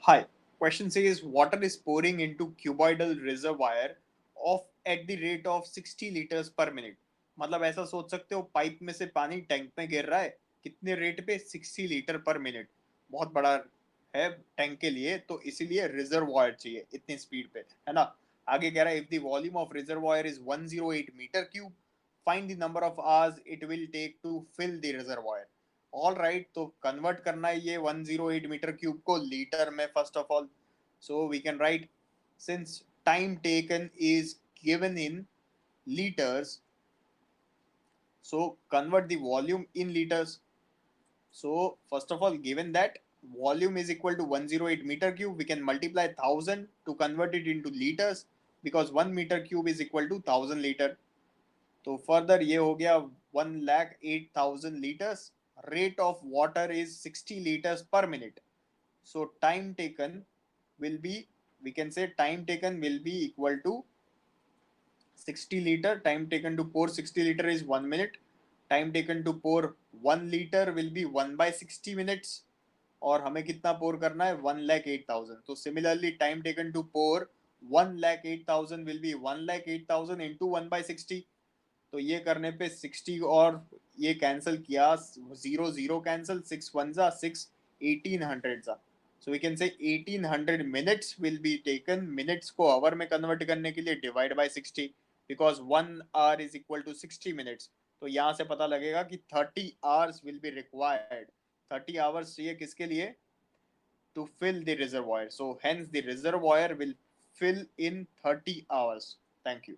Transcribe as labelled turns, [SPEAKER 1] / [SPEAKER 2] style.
[SPEAKER 1] Hi. Question says water is pouring into cuboidal reservoir of at the rate of 60 liters per minute. मतलब ऐसा सोच सकते हो pipe में से पानी टैंक में गिर रहा है कितने रेट पे 60 लीटर पर मिनट. बहुत बड़ा है टैंक के लिए तो इसीलिए रिजर्वायर चाहिए इतनी स्पीड पे है ना. आगे कह रहा है if the volume of reservoir is 108 metre cube find the number of hours it will take to fill the reservoir. All right तो कन्वर्ट करना है ये 108 मीटर क्यूब को लीटर में first of all. So we can write since time taken is given in liters, so convert the volume in liters. So first of all, given that volume is equal to 108 meter cube, we can multiply 1000 to convert it into liters because 1 meter cube is equal to 1000 liter. तो further ये हो गया 1,08,000 liters. Rate of water is 60 liters per minute. So time taken will be, we can say time taken will be equal to 60 liter. Time taken to pour 60 liter is 1 minute. Time taken to pour 1 liter will be 1 by 60 minutes. और हमें कितना पोर करना है 1,08,000. तो similarly time taken to pour 1,08,000 will be 1,08,000 into 1/60. तो ये करने पे 60 और ये कैंसिल किया, जीरो जीरो कैंसिल, 6 1 जा 6, 1800 जा. सो we can say 1800 minutes will be taken. Minutes को आवर में कन्वर्ट करने के लिए divide by 60 because 1 hour is equal to 60 minutes. तो यहाँ से पता लगेगा कि 30 hours will be required. 30 hours चाहिए किसके लिए? To fill the reservoir. So hence the reservoir will fill in 30 hours. Thank you.